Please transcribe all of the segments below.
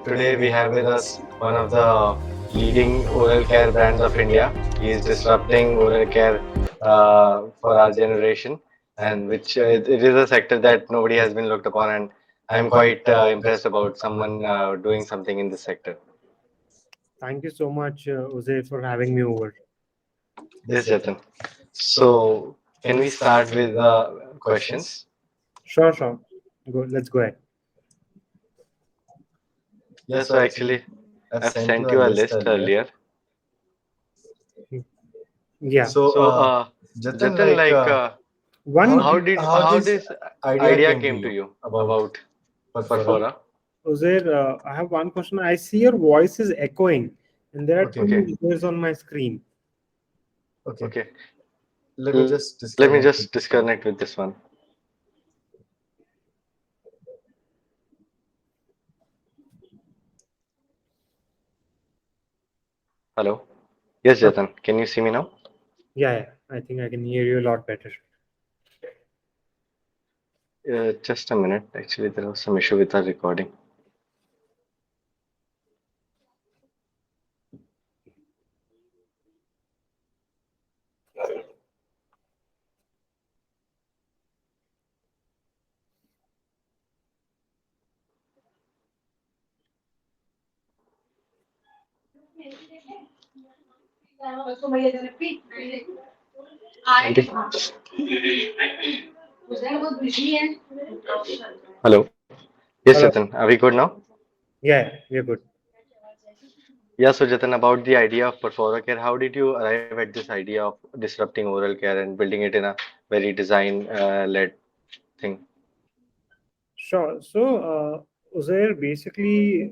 Today we have with us one of the leading oral care brands of India. He is disrupting oral care for our generation, and which it is a sector that nobody has been looked upon. And I'm quite impressed about someone doing something in this sector. Thank you so much, Uzair, for having me over. Yes, Jatin. So, can we start with questions? Sure, sure. Let's go ahead. Yes, so actually, I've sent you a list earlier. Yeah. So, Jatin, like, One, how this idea came to you about Perfora? Uzair, I have one question. I see your voice is echoing, and there are Okay, two ears on my screen. okay. Let me just disconnect with this one. Hello. Yes, Okay. Jatin. Can you see me now? Yeah, I think I can hear you a lot better. Just a minute. Actually, there was some issue with our recording. Hello. Yes, Hello. Jatin. Are we good now? Yeah, we're good. Yeah, so Jatin, about the idea of Perfora Care, how did you arrive at this idea of disrupting oral care and building it in a very design-led thing? Sure. So, Uzair, basically,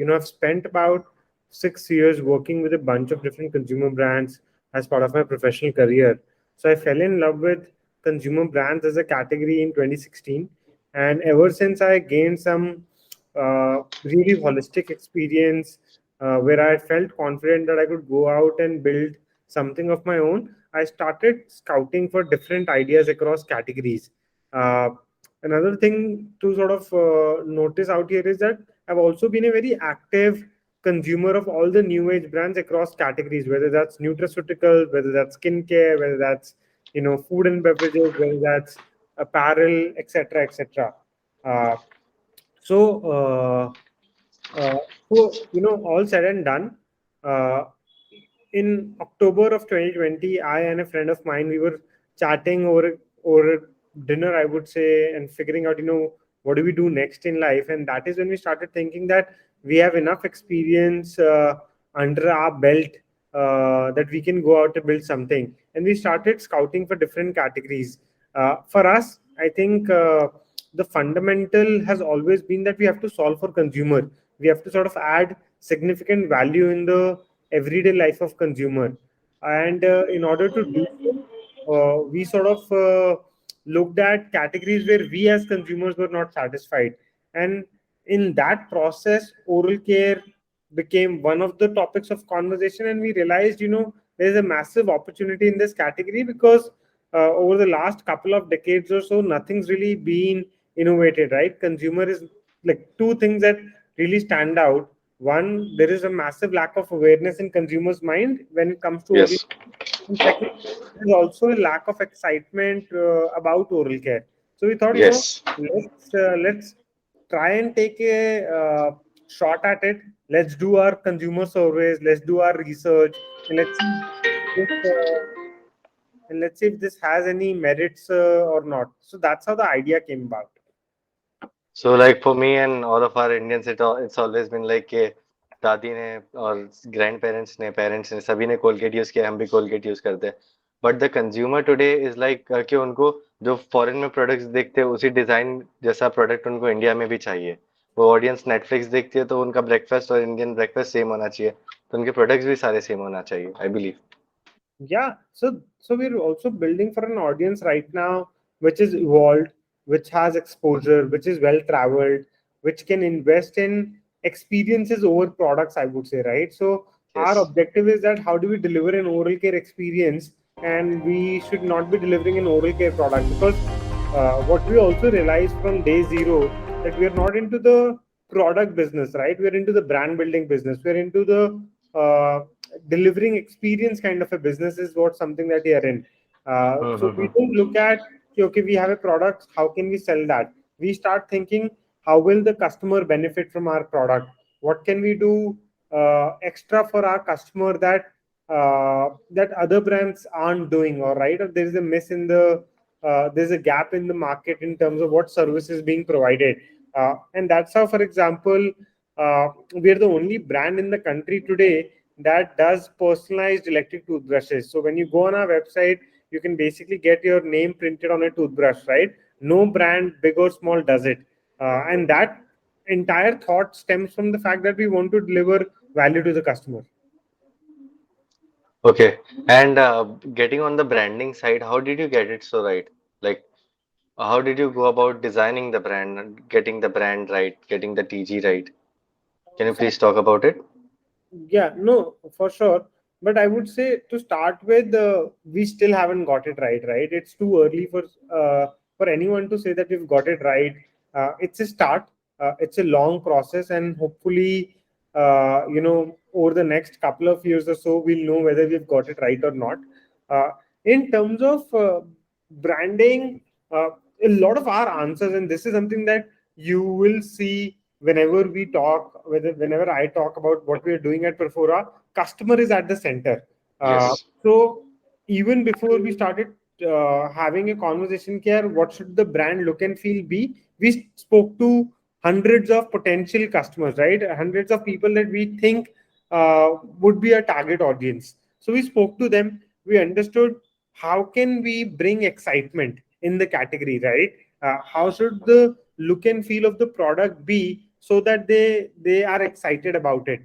I've spent about 6 years working with a bunch of different consumer brands as part of my professional career. So, I fell in love with consumer brands as a category in 2016. And ever since I gained some really holistic experience where I felt confident that I could go out and build something of my own, I started scouting for different ideas across categories. Uh, Another thing to sort of notice out here is that I've also been a very active consumer of all the new age brands across categories, whether that's nutraceuticals, whether that's skincare, whether that's food and beverages, whether that's apparel, etc., etc. Uh, so, uh, all said and done, uh, in October of 2020, I and a friend of mine, we were chatting over dinner, I would say, and figuring out, what do we do next in life? And that is when we started thinking that we have enough experience under our belt that we can go out to build something. And we started scouting for different categories. For us, I think the fundamental has always been that we have to solve for consumer. We have to sort of add significant value in the everyday life of consumer, and in order to do so, we sort of looked at categories where we as consumers were not satisfied, and in that process oral care became one of the topics of conversation, and we realized there's a massive opportunity in this category because over the last couple of decades or so nothing's really been innovated, right? Consumer is like two things that really stand out. One, there is a massive lack of awareness in consumers' mind when it comes to oral. Yes. And second, there's also a lack of excitement about oral care. So we thought, Yes. let's try and take a shot at it. Let's do our consumer surveys. Let's do our research, and if, uh, let's see if this has any merits or not. So that's how the idea came about. So, like for me and all of our Indians, it's always been like कि दादी ने और grandparents ने parents ने सभी ने Colgate use किया, हम भी Colgate यूज करते हैं. But the consumer today is like कि उनको जो foreign में products देखते हैं उसी design जैसा product उनको इंडिया में भी चाहिए. वो audience Netflix देखती है तो उनका breakfast और Indian breakfast same होना चाहिए. तो उनके products भी सारे same होना चाहिए. I believe. Yeah, so we're also building for an audience right now which is evolved, which has exposure, which is well traveled, which can invest in experiences over products, I would say, right? So our Yes. objective is that how do we deliver an oral care experience, and we should not be delivering an oral care product because what we also realized from day zero that we are not into the product business, right? We're into the brand building business. We're into the delivering experience kind of a business is what something that we are in. So we Mm-hmm. don't look at, okay, we have a product, how can we sell that? We start thinking, how will the customer benefit from our product? What can we do extra for our customer that other brands aren't doing? Or right, or there is a miss in the there's a gap in the market in terms of what service is being provided. And that's how, for example, we are the only brand in the country today that does personalized electric toothbrushes. So when you go on our website, you can basically get your name printed on a toothbrush, right? No brand, big or small, does it. And that entire thought stems from the fact that we want to deliver value to the customer. Okay. And getting on the branding side, how did you get it so right? Like, how did you go about designing the brand, and getting the brand right, getting the TG right? Can you please talk about it? Yeah, no, for sure. But I would say to start with, we still haven't got it right. Right, it's too early for anyone to say that we've got it right. It's a start. It's a long process, and hopefully, over the next couple of years or so, we'll know whether we've got it right or not. Uh, in terms of branding, a lot of our answers, and this is something that you will see whenever we talk, whenever I talk about what we are doing at Perfora, customer is at the center. Yes. So even before we started having a conversation here, what should the brand look and feel be? We spoke to hundreds of potential customers, right? Hundreds of people that we think would be a target audience. So we spoke to them. We understood how can we bring excitement in the category, right? How should the look and feel of the product be so that they are excited about it.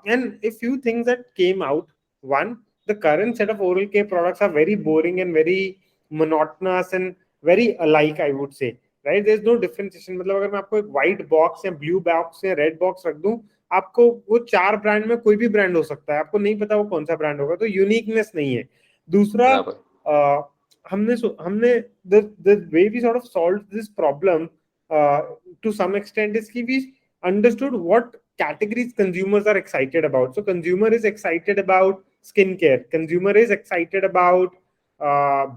And a few things that came out. One, the current set of oral care products are very boring and very monotonous and very alike, I would say, right? There's no differentiation. मतलब अगर मैं आपको एक white box या blue box या red box रख दूं, आपको वो चार ब्रांड में कोई भी ब्रांड हो सकता है, आपको नहीं पता वो कौन सा ब्रांड होगा, तो यूनिकनेस नहीं है. दूसरा, बराबर. हमने the way we sort of solved this problem uh, to some extent is कि we understood what categories consumers are excited about. So consumer is excited about skincare, consumer is excited about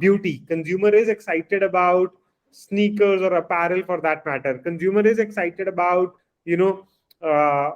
beauty, consumer is excited about sneakers or apparel for that matter, consumer is excited about you know uh,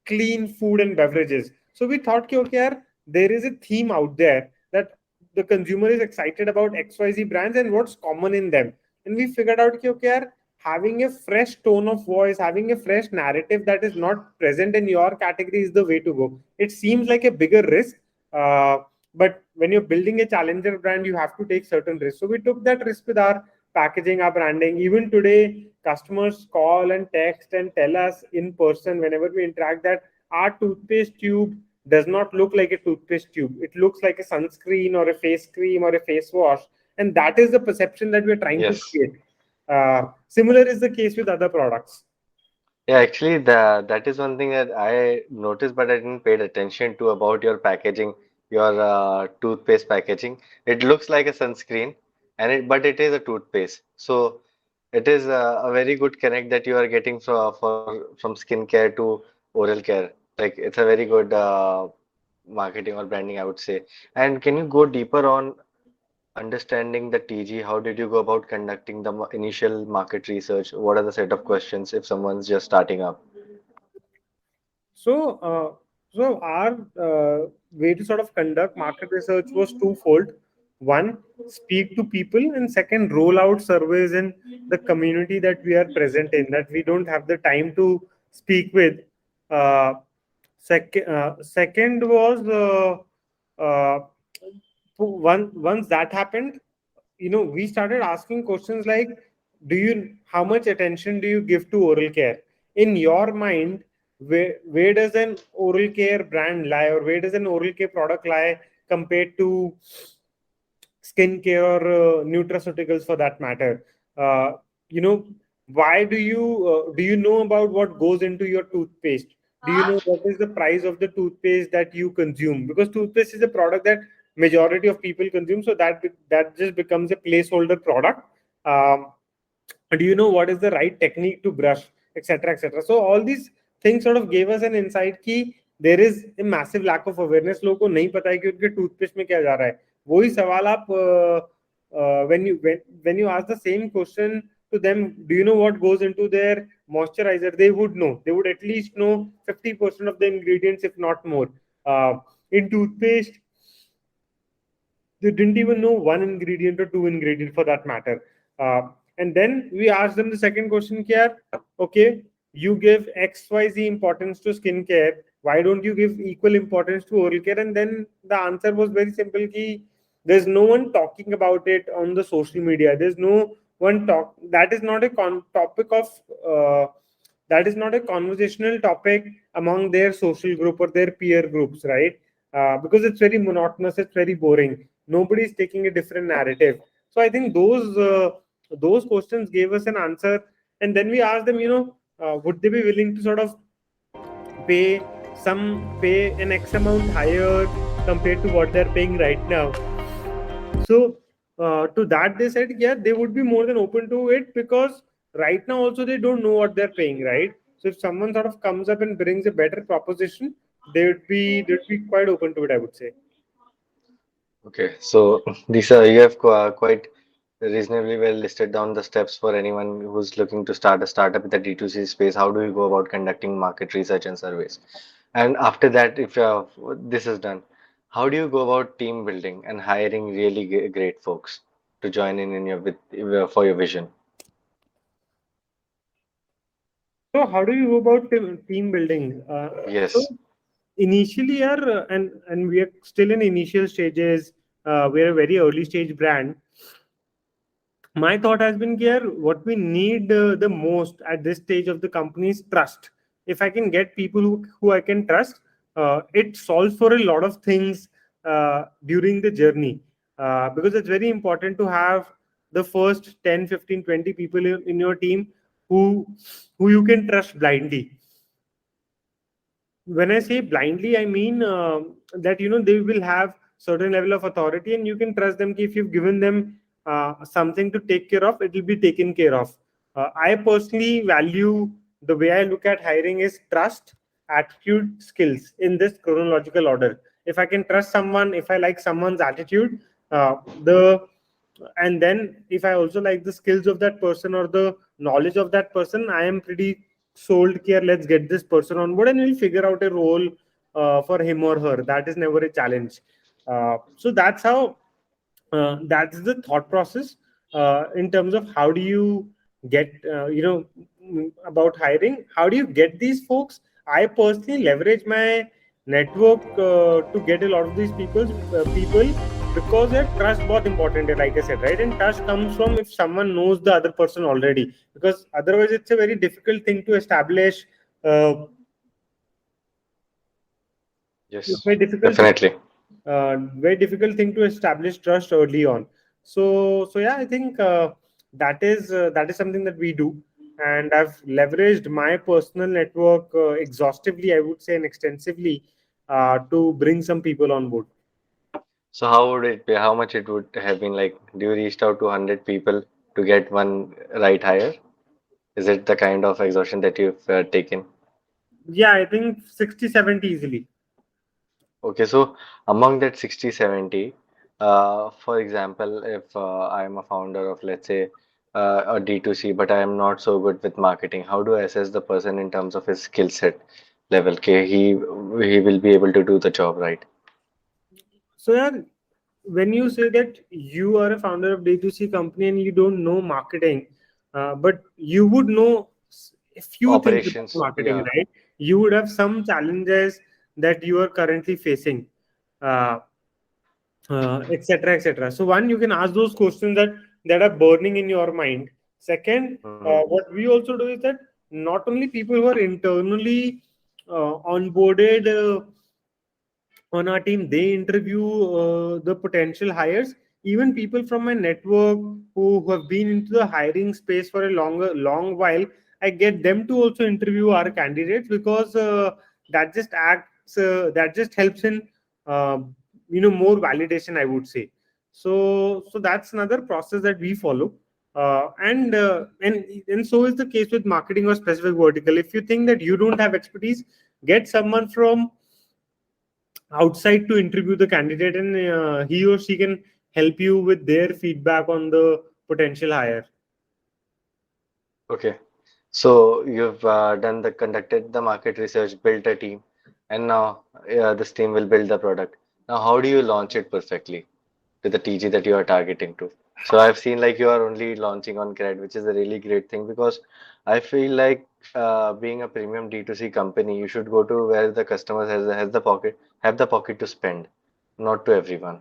clean food and beverages. So we thought कि okay यार, there is a theme out there that the consumer is excited about XYZ brands and what's common in them. And we figured out कि okay यार, having a fresh tone of voice, having a fresh narrative that is not present in your category is the way to go. It seems like a bigger risk, uh, but when you're building a challenger brand, you have to take certain risks. So we took that risk with our packaging, our branding. Even today, customers call and text and tell us in person whenever we interact that our toothpaste tube does not look like a toothpaste tube. It looks like a sunscreen or a face cream or a face wash. And that is the perception that we're trying to Yes. create. Similar is the case with other products. Yeah, actually, that is one thing that I noticed, but I didn't pay attention to about your packaging, your toothpaste packaging. It looks like a sunscreen, but it is a toothpaste. So it is a very good connect that you are getting from skincare to oral care. Like it's a very good marketing or branding, I would say. And can you go deeper on understanding the TG? How did you go about conducting the initial market research? What are the set of questions if someone's just starting up? So, so our way to sort of conduct market research was twofold. One, speak to people, and second, roll out surveys in the community that we are present in, that we don't have the time to speak with. Second was once that happened, we started asking questions like, how much attention do you give to oral care? In your mind, where does an oral care brand lie, or where does an oral care product lie compared to skincare or nutraceuticals for that matter? uh, you know why do you know about what goes into your toothpaste? Do you know what is the price of the toothpaste that you consume? Because toothpaste is a product that majority of people consume, so that just becomes a placeholder product. um, do you know what is the right technique to brush? etc., etc. So all these things sort of gave us an insight कि there is a massive lack of awareness. लोगों को नहीं पता है कि उनके toothpaste में क्या जा रहा है. वही सवाल आप when you ask the same question to them, do you know what goes into their moisturizer? They would know. They would at least know 50% of the ingredients, if not more. In toothpaste, they didn't even know one ingredient or two ingredient for that matter. And then we asked them the second question here. Okay, you give XYZ importance to skincare. Why don't you give equal importance to oral care? And then the answer was very simple. Ki there's no one talking about it on the social media. There's no one talk. That is not a topic of. That is not a conversational topic among their social group or their peer groups, right? Because it's very monotonous, it's very boring. Nobody is taking a different narrative. So I think those questions gave us an answer, and then we asked them, would they be willing to sort of pay pay an X amount higher compared to what they're paying right now. So to that they said, yeah, they would be more than open to it, because right now also they don't know what they're paying, right? So if someone sort of comes up and brings a better proposition, they would be quite open to it, I would say. Okay, so these are you have quite reasonably well listed down the steps for anyone who's looking to start a startup in the D2C space. How do you go about conducting market research and surveys? And after that, if this is done, how do you go about team building and hiring really great folks to join in your with for your vision? So how do you go about team building? So Yes. initially, and we are still in initial stages. We're a very early stage brand. My thought has been here, what we need the most at this stage of the company is trust. If I can get people who I can trust, it solves for a lot of things during the journey, because it's very important to have the first 10, 15, 20 people in your team who who you can trust blindly. When I say blindly, I mean that they will have certain level of authority, and you can trust them. If you've given them something to take care of, it will be taken care of. I personally value, the way I look at hiring is trust, attitude, skills in this chronological order. If I can trust someone, if I like someone's attitude, the and then if I also like the skills of that person or the knowledge of that person, I am pretty sold here. Let's get this person on board and we'll figure out a role for him or her. That is never a challenge. So that's how that's the thought process in terms of how do you get about hiring. How do you get these folks? I personally leverage my network to get a lot of these people, because their trust both important, like I said, right? And trust comes from if someone knows the other person already, because otherwise it's a very difficult thing to establish. It's Yes. very difficult to Definitely. very difficult thing to establish trust early on. So yeah, I think that is something that we do, and I've leveraged my personal network exhaustively, I would say, and extensively to bring some people on board. So how would it be? How much it would have been like? Do you reached out to 100 people to get one right hire? Is it the kind of exhaustion that you've taken? Yeah, I think 60, 70 easily. Okay, so among that 60, 70, for example, if I'm a founder of, let's say, a D2C, but I am not so good with marketing, how do I assess the person in terms of his skill set level? Okay, he will be able to do the job, right? So yeah, when you say that you are a founder of D2C company and you don't know marketing, but you would know a few things about Operations, marketing, yeah. right? You would have some challenges that you are currently facing, uh, etc., etc. So one, you can ask those questions that are burning in your mind. Second, Hmm. what we also do is that not only people who are internally onboarded on our team, they interview the potential hires. Even people from my network who have been into the hiring space for a long while, I get them to also interview our candidates, because that just helps in uh, more validation, I would say. So that's another process that we follow. And so is the case with marketing or specific vertical. If you think that you don't have expertise, get someone from outside to interview the candidate, and he or she can help you with their feedback on the potential hire. Okay. So you've done the conducted the market research, built a team, and now this team will build the product. Now, how do you launch it perfectly to the TG that you are targeting to? So I've seen like you are only launching on credit, which is a really great thing because I feel like being a premium D2C company, you should go to where the customers has the pocket have the pocket to spend, not to everyone.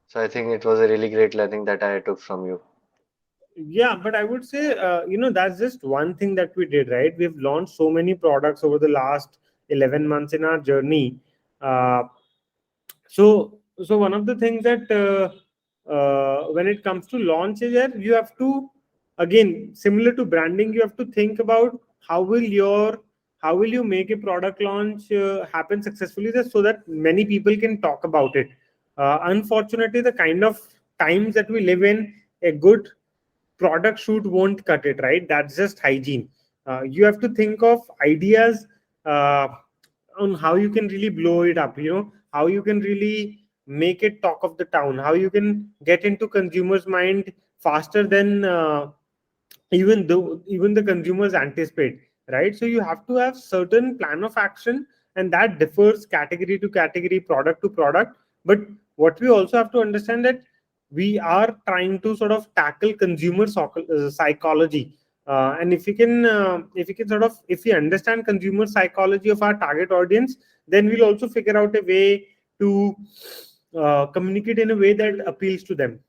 So I think it was a really great learning that I took from you. Yeah, but I would say, that's just one thing that we did, right? We've launched so many products over the last 11 months in our journey. Uh, so one of the things that when it comes to launch is that you have to, again, similar to branding, you have to think about how will you make a product launch happen successfully, so that many people can talk about it. Unfortunately, the kind of times that we live in, a good product shoot won't cut it, right? That's just hygiene. You have to think of ideas uh, on how you can really blow it up, how you can really make it talk of the town, how you can get into consumers mind faster than even the consumers anticipate, right? So you have to have certain plan of action, and that differs category to category, product to product. But what we also have to understand that we are trying to sort of tackle consumer psychology. And if we can sort of, if we understand consumer psychology of our target audience, then we'll also figure out a way to communicate in a way that appeals to them.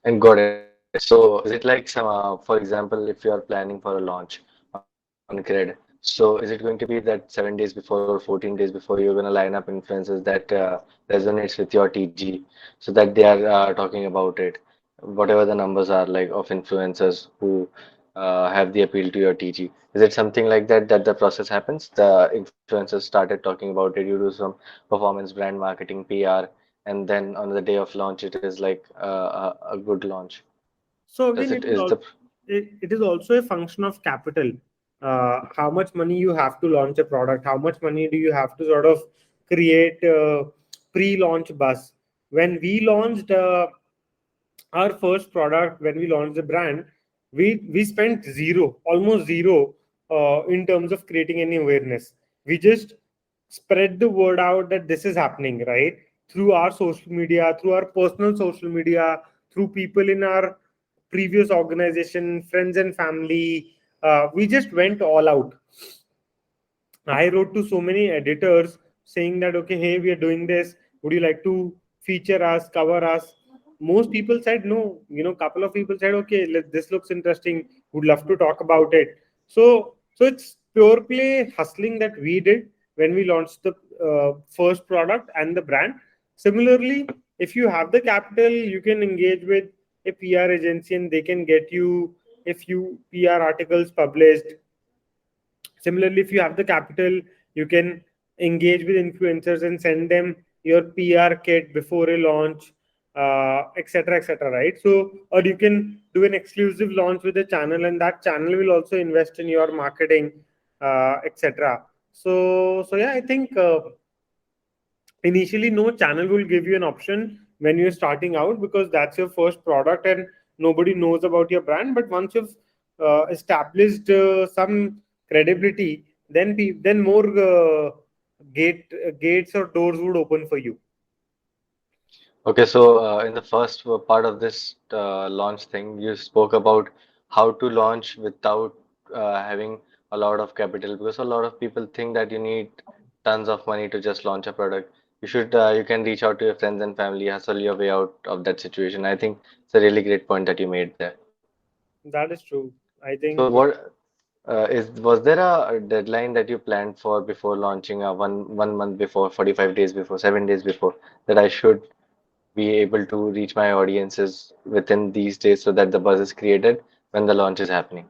And got it. So is it like some, for example, if you are planning for a launch on Cred, so is it going to be that 7 days before or 14 days before you're going to line up influencers that resonates with your TG so that they are talking about it, whatever the numbers are like of influencers who have the appeal to your TG. Is it something like that that the process happens? The influencers started talking about it, you do some performance brand marketing, PR, and then on the day of launch, it is like a good launch. So Does again, it is the it is also a function of capital. How much money you have to launch a product? How much money do you have to sort of create pre-launch buzz? When we launched our first product, when we launched the brand, we spent zero, almost zero, in terms of creating any awareness. We just spread the word out that this is happening, right? Through our social media, through our personal social media, through people in our previous organization, friends and family. We just went all out. I wrote to so many editors saying that, okay, hey, we are doing this. Would you like to feature us, cover us? Most people said no. Couple of people said, okay, this looks interesting. Would love to talk about it. So it's pure play hustling that we did when we launched the first product and the brand. Similarly, if you have the capital, you can engage with a PR agency and they can get you a few PR articles published. Similarly, if you have the capital, you can engage with influencers and send them your PR kit before a launch, etc., etc. Right? So, or you can do an exclusive launch with a channel, and that channel will also invest in your marketing, etc. So yeah, I think initially no channel will give you an option when you're starting out because that's your first product and nobody knows about your brand. But once you've established some credibility, then more gates or doors would open for you. okay? So in the first part of this launch thing, you spoke about how to launch without having a lot of capital because a lot of people think that you need tons of money to just launch a product. You can reach out to your friends and family, hustle your way out of that situation. I think it's a really great point that you made there. That is true. I So think what is was there a deadline that you planned for before launching one month before, 45 days before, 7 days before that I should be able to reach my audiences within these days so that the buzz is created when the launch is happening?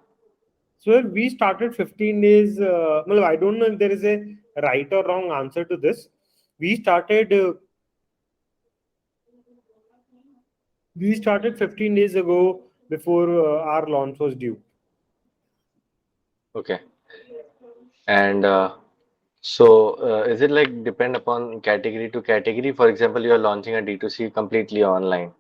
so. We started 15 days. Well, I don't know if there is a right or wrong answer to this. We started We started 15 days ago before our launch was due. Okay. And so is it like depend upon category to category? For example, you are launching a D2C completely online,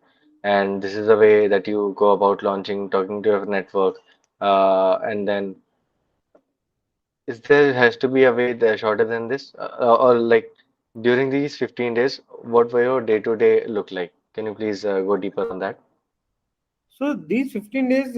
and this is the way that you go about launching, talking to your network, and then is there has to be a way that shorter than this, or like during these 15 days, what will your day-to-day look like? Can you please go deeper on that? So these 15 days,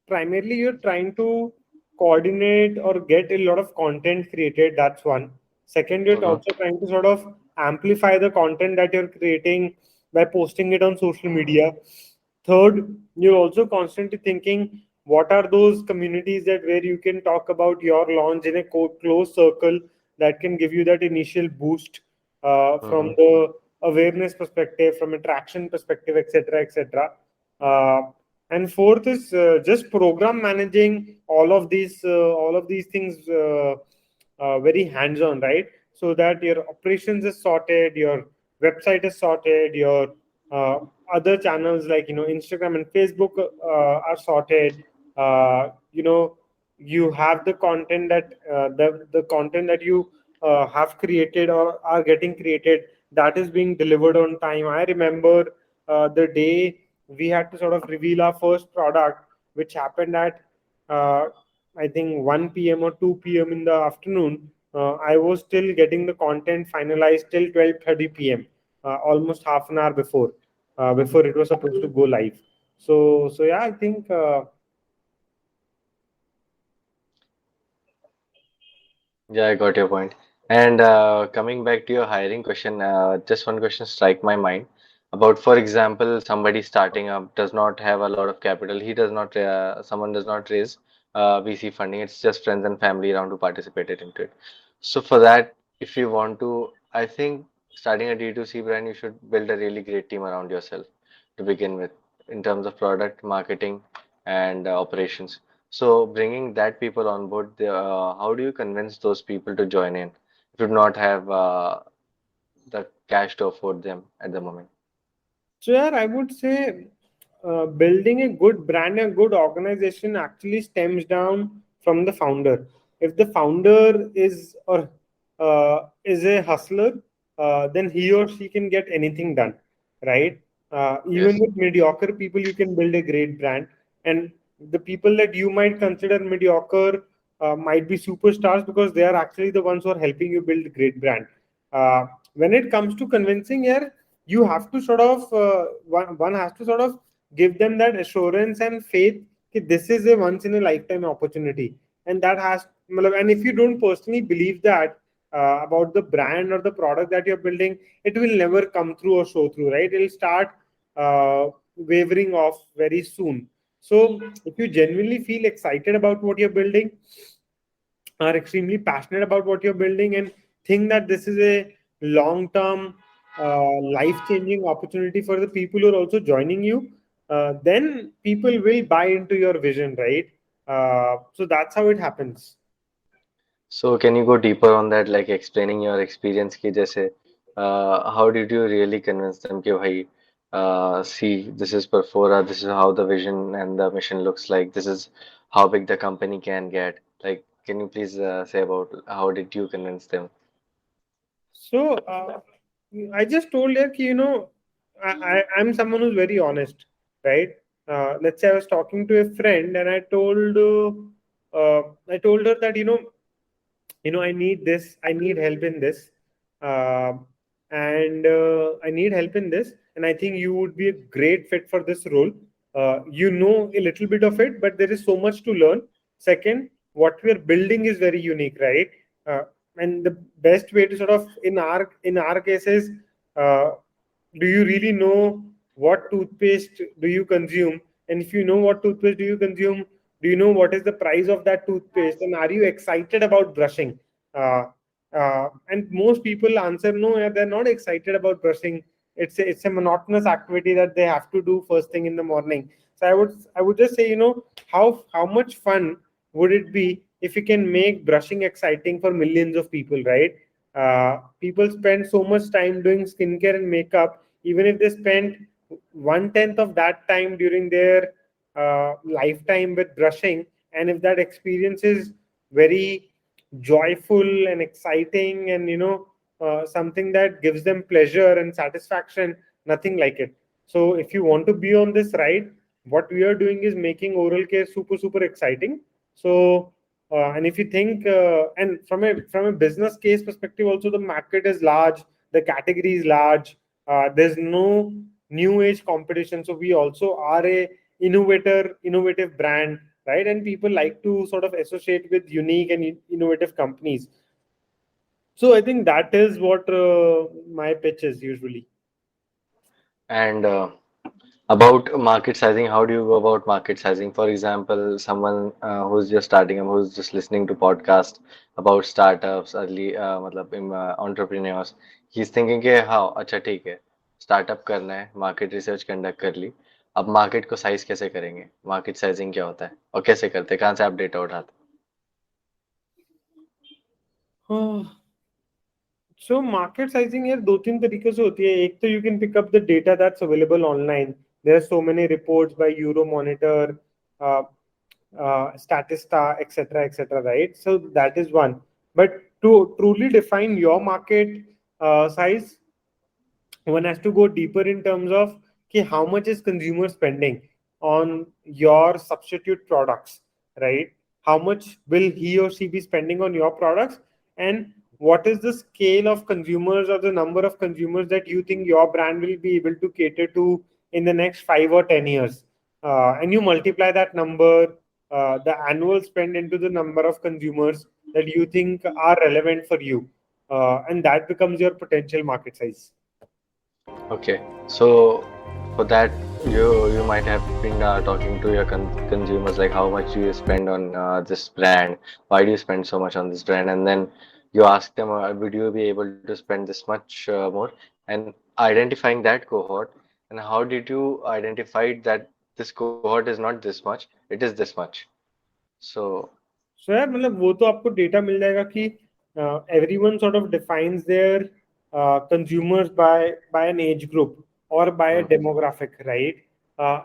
primarily you're trying to coordinate or get a lot of content created. That's one. Second, you're Mm-hmm. also trying to sort of amplify the content that you're creating by posting it on social media. Third, you're also constantly thinking what are those communities that where you can talk about your launch in a close circle that can give you that initial boost from Mm-hmm. the awareness perspective, from attraction perspective, etc., etc. And fourth is just program managing all of these things very hands on, right? So that your operations is sorted, your website is sorted, your uh, other channels like Instagram and Facebook are sorted. You have the content that the content that you have created or are getting created, that is being delivered on time. I remember the day we had to sort of reveal our first product, which happened at uh, I think 1 p.m. or 2 p.m. in the afternoon. I was still getting the content finalized till 12:30 p.m. Almost half an hour before it was supposed to go live. So yeah, I think Yeah, I got your point. And coming back to your hiring question, just one question strike my mind about, for example, somebody starting up does not have a lot of capital. He does not, someone does not raise VC funding. It's just friends and family around who participated into it. So for that, if you want to, I think starting a D2C brand, you should build a really great team around yourself to begin with, in terms of product, marketing, and operations. So bringing that people on board, how do you convince those people to join in if you do not have the cash to afford them at the moment? So, yeah, I would say building a good brand and good organization actually stems down from the founder. If the founder is a hustler, then he or she can get anything done, right? Even Yes. with mediocre people, you can build a great brand, and the people that you might consider mediocre might be superstars because they are actually the ones who are helping you build a great brand. When it comes to convincing, yeah, you have to sort of one has to sort of give them that assurance and faith that this is a once in a lifetime opportunity, and that has and if you don't personally believe that about the brand or the product that you're building, it will never come through or show through, right? It'll start wavering off very soon. So if you genuinely feel excited about what you're building, are extremely passionate about what you're building, and think that this is a long term life changing opportunity for the people who are also joining you, then people will buy into your vision, right? So that's how it happens. So can you go deeper on that, like explaining your experience ki jaise, how did you really convince them कि भाई, see, this is Perfora, this is how the vision and the mission looks like, this is how big the company can get. Like, can you please say about how did you convince them? So I just told her, ki, I'm someone who's very honest, right? Let's say I was talking to a friend, and I told her that I need this, I need help in this, uh, and I need help in this, and I think you would be a great fit for this role. You know a little bit of it, but there is so much to learn. Second, what we are building is very unique, right? And the best way to sort of in our cases, uh, do you really know what toothpaste do you consume? And if you know what toothpaste do you consume, do you know what is the price of that toothpaste, and are you excited about brushing? uh, and most people answer no, yeah, they're not excited about brushing. It's a monotonous activity that they have to do first thing in the morning. So I would just say, how much fun would it be if you can make brushing exciting for millions of people, right? People spend so much time doing skincare and makeup. Even if they spend 1/10 of that time during their lifetime with brushing. And if that experience is very joyful and exciting, and something that gives them pleasure and satisfaction, nothing like it. So if you want to be on this ride, what we are doing is making oral care super super exciting. So and if you think, and from a business case perspective also, the market is large, the category is large, there's no new age competition, so we also are a innovative brand, right? And people like to sort of associate with unique and innovative companies. So I think that is what my pitch is usually. And about market sizing, how do you go about market sizing? For example, someone who's just starting and who's just listening to podcast about startups, early मतलब entrepreneurs, he's thinking कि हाँ अच्छा ठीक है, startup करना है, market research conduct कर ली, अब market को size कैसे करेंगे? Market sizing क्या होता है और कैसे करते हैं? कहाँ से आप data उठाते सो मार्केट साइजिंग यार दो तीन तरीके से होती है. एक तो you can pick up the data that's available online. There are so many reports by Euromonitor, statista, etc., right? So that is one. But to truly define your market size, one has to go deeper in terms of कि how much is consumer spending on your substitute products, right? How much will he or she be spending on your products, and what is the scale of consumers or the number of consumers that you think your brand will be able to cater to in the next 5 or 10 years, and you multiply that number, the annual spend, into the number of consumers that you think are relevant for you, and that becomes your potential market size. Okay, so for that, you might have been talking to your consumers like how much do you spend on this brand? Why do you spend so much on this brand? And then you ask them, would you be able to spend this much more? And identifying that cohort, and how did you identify that this cohort is not this much, it is this much? So, so यार मतलब वो तो आपको data मिल जाएगा कि everyone sort of defines their consumers by an age group or by a mhm. demographic, right?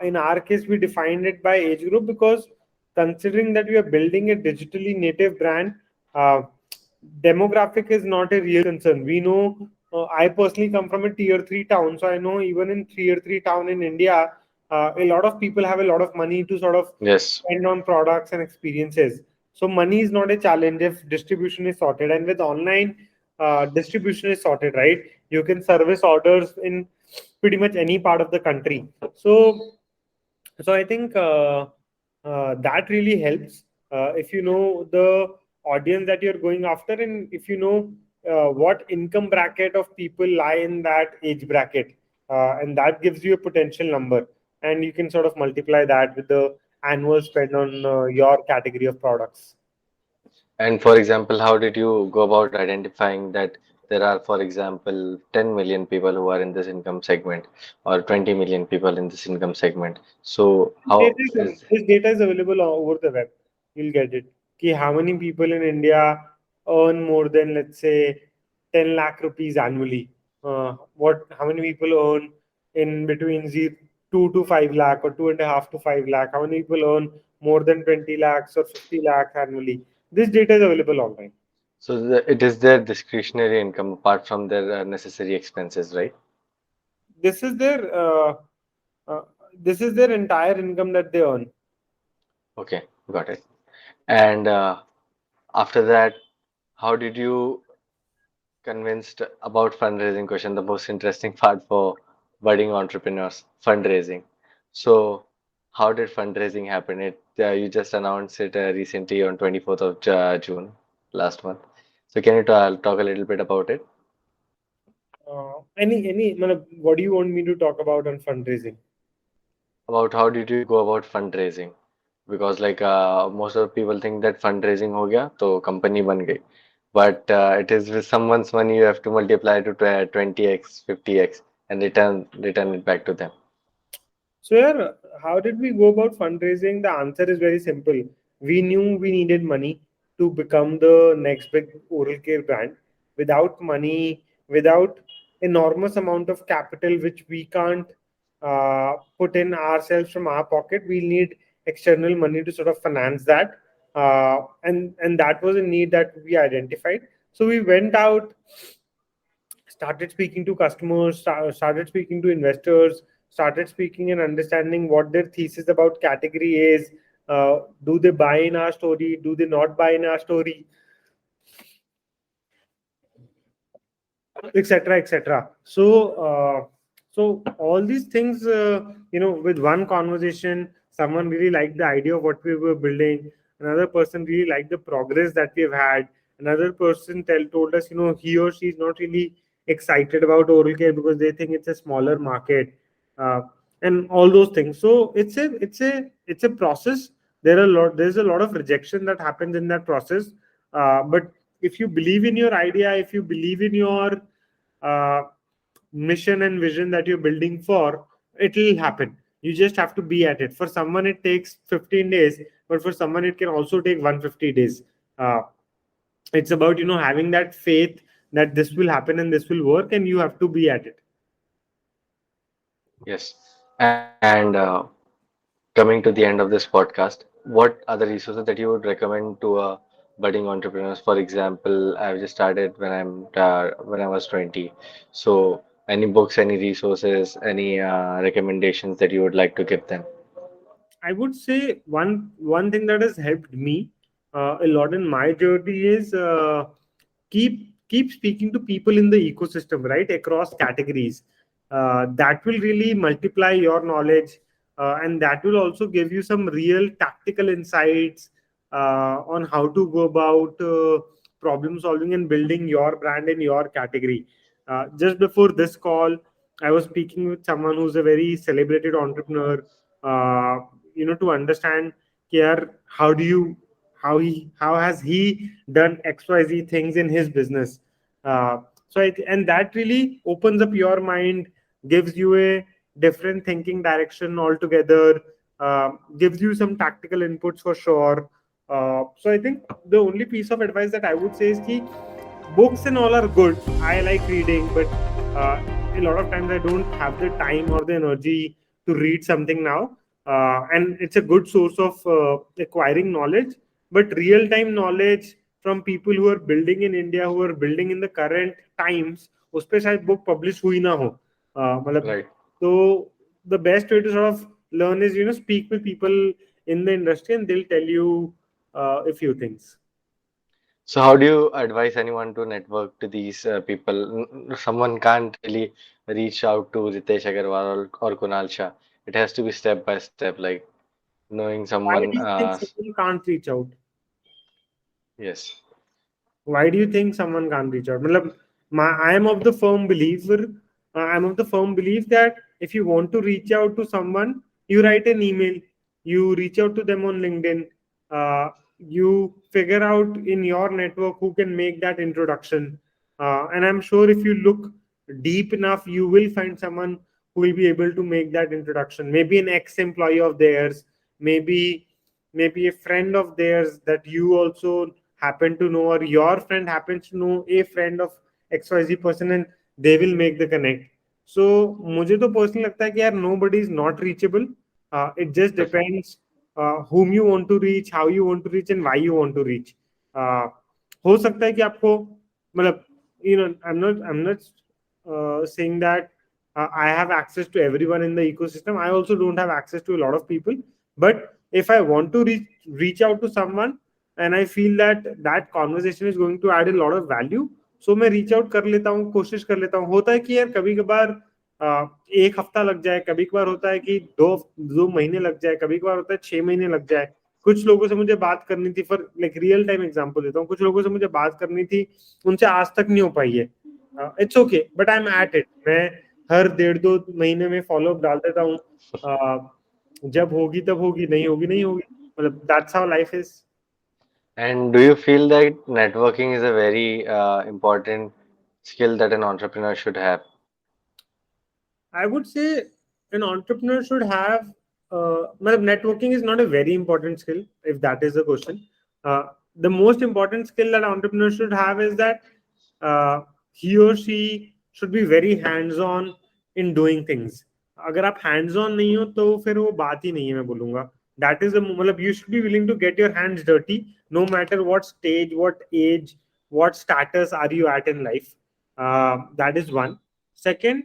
In our case, we defined it by age group because considering that we are building a digitally native brand, uh, demographic is not a real concern. We know, I personally come from a tier 3 town, so I know even in tier 3 town in India, a lot of people have a lot of money to sort of Yes. spend on products and experiences. So money is not a challenge if distribution is sorted. And with online, distribution is sorted, right? You can service orders in pretty much any part of the country. So I think that really helps if you know the audience that you're going after, and if you know what income bracket of people lie in that age bracket, and that gives you a potential number, and you can sort of multiply that with the annual spend on your category of products. And for example, how did you go about identifying that there are, for example, 10 million people who are in this income segment or 20 million people in this income segment? So how is This data is available over the web. You'll get it. Ki how many people in India earn more than, let's say, 10 lakh rupees annually? How many people earn in between 2 to 5 lakh, or 2.5 to 5 lakh? How many people earn more than 20 lakhs or 50 lakhs annually? This data is available online. it is their discretionary income apart from their necessary expenses, right? This is their uh, this is their entire income that they earn. Okay, got it. And after that, how did you convinced about fundraising question, the most interesting part for budding entrepreneurs, fundraising. So, how did fundraising happen? You just announced it recently on 24th of June last month. So, can you talk a little bit about it? Matlab, what do you want me to talk about on fundraising? About how did you go about fundraising? Because like most of the people think that fundraising हो गया तो company बन गई. But it is with someone's money you have to multiply to 20x, 50x and return it back to them. So, yeah, how did we go about fundraising? The answer is very simple. We knew we needed money to become the next big oral care brand. Without money, without enormous amount of capital, which we can't. put in ourselves from our pocket. We'll need external money to sort of finance that, and that was a need that we identified. So we went out, started speaking to customers, started speaking to investors, started speaking and understanding what their thesis about category is. Do they buy in our story? Do they not buy in our story? Etc., etc. So all these things, with one conversation, someone really liked the idea of what we were building. Another person really liked the progress that we've had. Another person told us, he or she is not really excited about oral care because they think it's a smaller market, uh, and all those things. So it's a process. There's a lot of rejection that happens in that process, but if you believe in your idea, if you believe in your uh, mission and vision that you're building for, it will happen. You just have to be at it. For someone it takes 15 days, but for someone it can also take 150 days. uh, it's about having that faith that this will happen and this will work, and you have to be at it. Yes. And coming to the end of this podcast, what are the resources that you would recommend to budding entrepreneurs? For example, I've just started when I was 20. So, any books, any resources, any recommendations that you would like to give them? I would say one thing that has helped me a lot in my journey is keep speaking to people in the ecosystem, right, across categories. That will really multiply your knowledge, and that will also give you some real tactical insights on how to go about problem solving and building your brand in your category. Just before this call, I was speaking with someone who's a very celebrated entrepreneur, uh, to understand here how has he done xyz things in his business. And that really opens up your mind, gives you a different thinking direction altogether, gives you some tactical inputs for sure. So I think the only piece of advice that I would say is ki books and all are good. I like reading, but uh, a lot of times I don't have the time or the energy to read something now. And it's a good source of acquiring knowledge, but real time knowledge from people who are building in India, who are building in the current times, उस पे शायद book publish हुई ना हो. मतलब Right. तो the best way to sort of learn is speak with people in the industry, and they'll tell you a few things. So, how do you advise anyone to network to these people? Someone can't really reach out to Ritesh Agarwal or Kunal Shah. It has to be step by step, like knowing Why someone. do you think someone can't reach out? Yes, Why do you think someone can't reach out? Matlab, I am of the firm believer. I'm of the firm belief that if you want to reach out to someone, you write an email, you reach out to them on LinkedIn, you figure out in your network who can make that introduction. And I'm sure if you look deep enough, you will find someone who will be able to make that introduction. Maybe an ex-employee of theirs, maybe maybe a friend of theirs that you also happen to know, or your friend happens to know a friend of XYZ person, and they will make the connect. So मुझे तो personally लगता है कि यार nobody is not reachable. It just definitely. depends whom you want to reach, how you want to reach, and why you want to reach. uh, हो सकता है कि आपको मतलब I'm not saying that I have access to everyone in the ecosystem. I also don't have access to a lot of people, but if I want to reach out to someone and I feel that that conversation is going to add a lot of value, so मैं reach out कर लेता हूँ, कोशिश कर लेता हूँ. होता है कि यार कभी कभार एक हफ्ता लग जाए, कभी कभार होता है कि दो दो महीने लग जाए, कभी कभार होता है 6 महीने लग जाए. कुछ लोगों से मुझे बात करनी थी, for like real time example देता हूँ, कुछ लोगों से मुझे बात करनी थी, उनसे आज तक नहीं हो पाई है. It's okay, but I am at it. मैं हर 1.5-2 महीने में फॉलो अप डाल देता हूँ. जब होगी तब होगी, नहीं होगी नहीं होगी. मतलब that's how life is. And do you feel that networking is a very important skill that an entrepreneur should have? I would say an entrepreneur should have. Networking is not a very important skill, if that is the question. Uh, the most important skill that entrepreneur should have is that he or she should be very hands-on in doing things. अगर आप hands on नहीं हो तो फिर वो बात ही नहीं है, मैं बोलूंगा। दैट इज मतलब you should be willing to get your hands dirty, no matter what stage, what age, what status are you at in life. That is one. Second,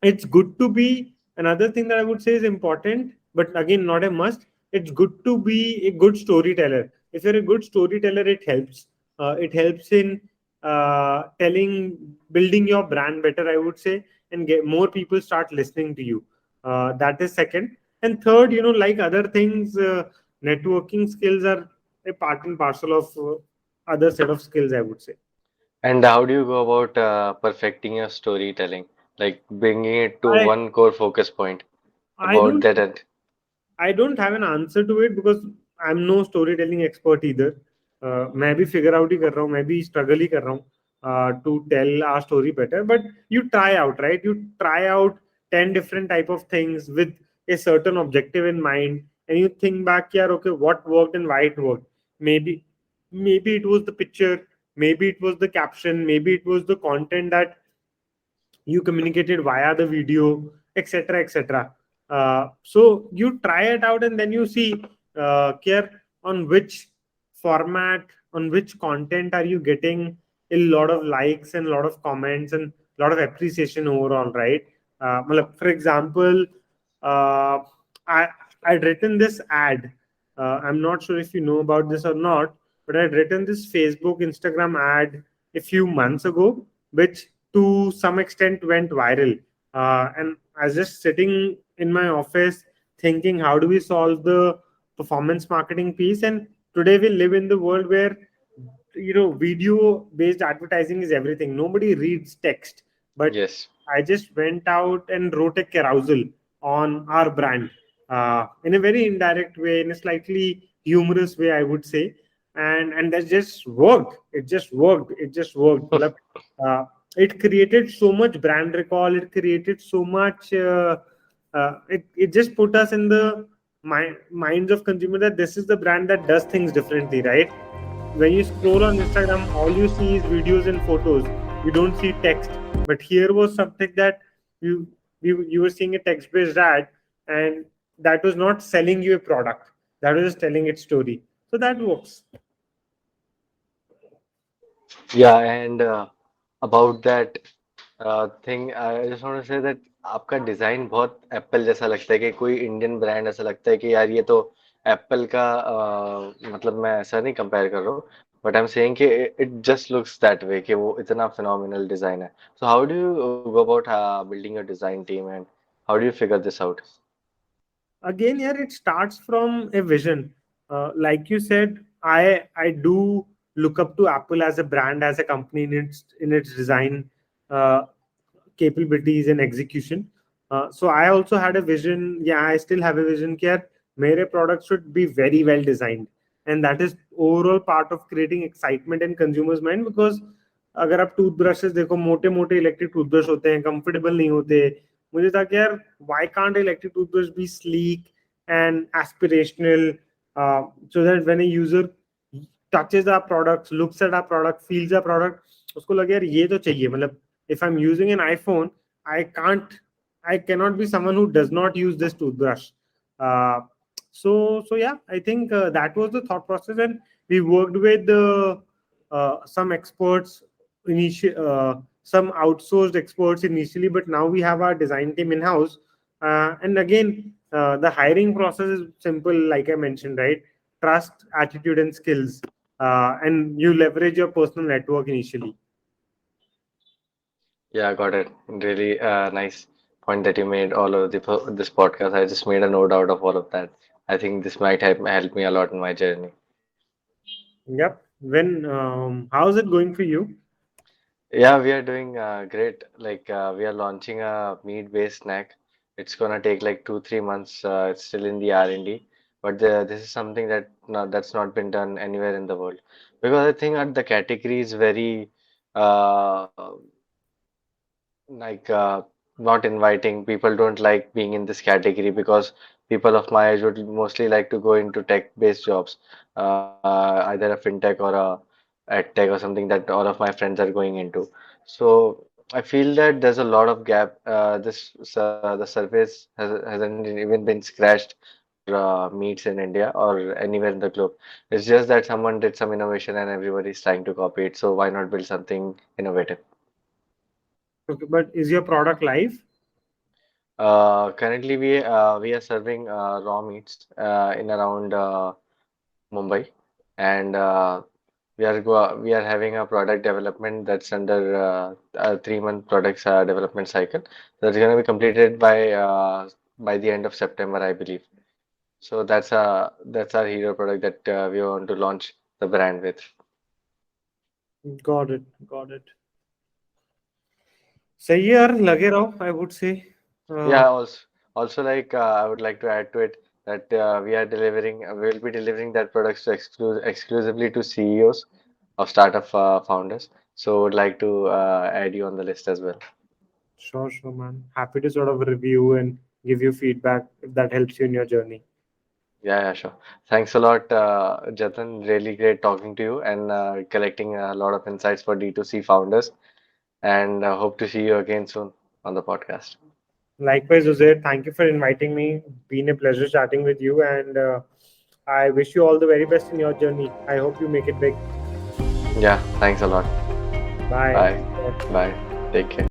it's good to be, another thing that I would say is important, but again not a must. It's good to be a good storyteller. If you're a good storyteller, it helps. It helps in telling, building your brand better, I would say, and get more people start listening to you. That is second. And third, like other things, networking skills are a part and parcel of other set of skills, I would say. And how do you go about perfecting your storytelling, like bringing it to I one core focus point I about don't that? And I don't have an answer to it because I'm no storytelling expert either. मैं भी figure out ही कर रहा हूँ, मैं भी struggle ही कर रहा हूँ to tell our story better. But you try out, right? You try out 10 different type of things with a certain objective in mind, and you think back, yeah, okay, what worked and why it worked. Maybe it was the picture, maybe it was the caption, maybe it was the content that you communicated via the video, etc., etc. So you try it out and then you see, care on which format, on which content are you getting a lot of likes and a lot of comments and a lot of appreciation overall, right? Matlab, for example, uh, I I'd written this ad. I'm not sure if you know about this or not, but I'd written this Facebook, Instagram ad a few months ago, which to some extent went viral. And I was just sitting in my office thinking, how do we solve the performance marketing piece? And today we live in the world where video based advertising is everything. Nobody reads text, but yes, I just went out and wrote a carousel on our brand, in a very indirect way, in a slightly humorous way, I would say, and that just worked. It just worked. It just worked. Matlab, uh, it created so much brand recall. It created so much. It just put us in the minds of consumer that this is the brand that does things differently, right? When you scroll on Instagram, all you see is videos and photos. You don't see text. But here was something that you you were seeing a text-based ad, and that was not selling you a product. That was just telling its story. So that works. yeah, and about that thing, I just want to say that आपका design बहुत Apple जैसा लगता है कि कोई Indian brand ऐसा लगता है कि यार ये तो एप्पल का मतलब मैं ऐसा नहीं कंपेयर कर रहा हूँ बट आई एम सेइंग कि it just looks that way कि वो इतना फिनोमिनल डिजाइन है so how do you go about building your design team and how do you figure this out Again, yeah, it starts from a vision. Like you said, I do look up to Apple as a brand, as a company in its design uh, capabilities and execution. So I also had a vision. Yeah, I still have a vision. That मेरे products should be very well designed, and that is overall part of creating excitement in consumers' mind. Because अगर आप toothbrushes देखो, मोटे मोटे electric toothbrush होते हैं, comfortable नहीं होते. मुझे था कि यार, why can't electric toothbrush be sleek and aspirational, so that when a user touches our products, looks at our product, feels our product, उसको लगे यार ये तो चाहिए. मतलब if I'm using an iPhone, I can't, I cannot be someone who does not use this toothbrush. uh, so yeah, I think that was the thought process, and we worked with some experts initially, some outsourced experts initially, but now we have our design team in house. And again, the hiring process is simple, like I mentioned, right? Trust, attitude, and skills, and you leverage your personal network initially. yeah got it really nice point that you made all of this podcast I just made a note out of all of that I think this might help me a lot in my journey. Yep. When how's it going for you? Yeah, we are doing great. Like we are launching a meat-based snack. It's gonna take like 2, 3 months. It's still in the R&D, but this is something that's not been done anywhere in the world because I think the category is very uh, like not inviting. People don't like being in this category because people of my age would mostly like to go into tech-based jobs, either a fintech or a ed tech or something that all of my friends are going into. So I feel that there's a lot of gap. The surface hasn't even been scratched for meats in India or anywhere in the globe. It's just that someone did some innovation and everybody's trying to copy it. So why not build something innovative? Okay, but is your product live? Currently, we are serving raw meats in around Mumbai, and we are having a product development that's under a 3 month products development cycle. That's going to be completed by the end of September, I believe. So that's our hero product that we want to launch the brand with. Got it. Got it. सही है यार लगे रहो I would say. Yeah, also like I would like to add to it that we'll be delivering that products to exclusively to CEOs of startup founders. So would like to add you on the list as well. Sure, sure, man. Happy to sort of review and give you feedback if that helps you in your journey. Yeah, sure. Thanks a lot, Jatan. Really great talking to you and collecting a lot of insights for D2C founders. And hope to see you again soon on the podcast. Likewise, Jose, thank you for inviting me. Been a pleasure chatting with you, and I wish you all the very best in your journey. I hope you make it big. Yeah, thanks a lot. Bye. Bye. Bye. Take care.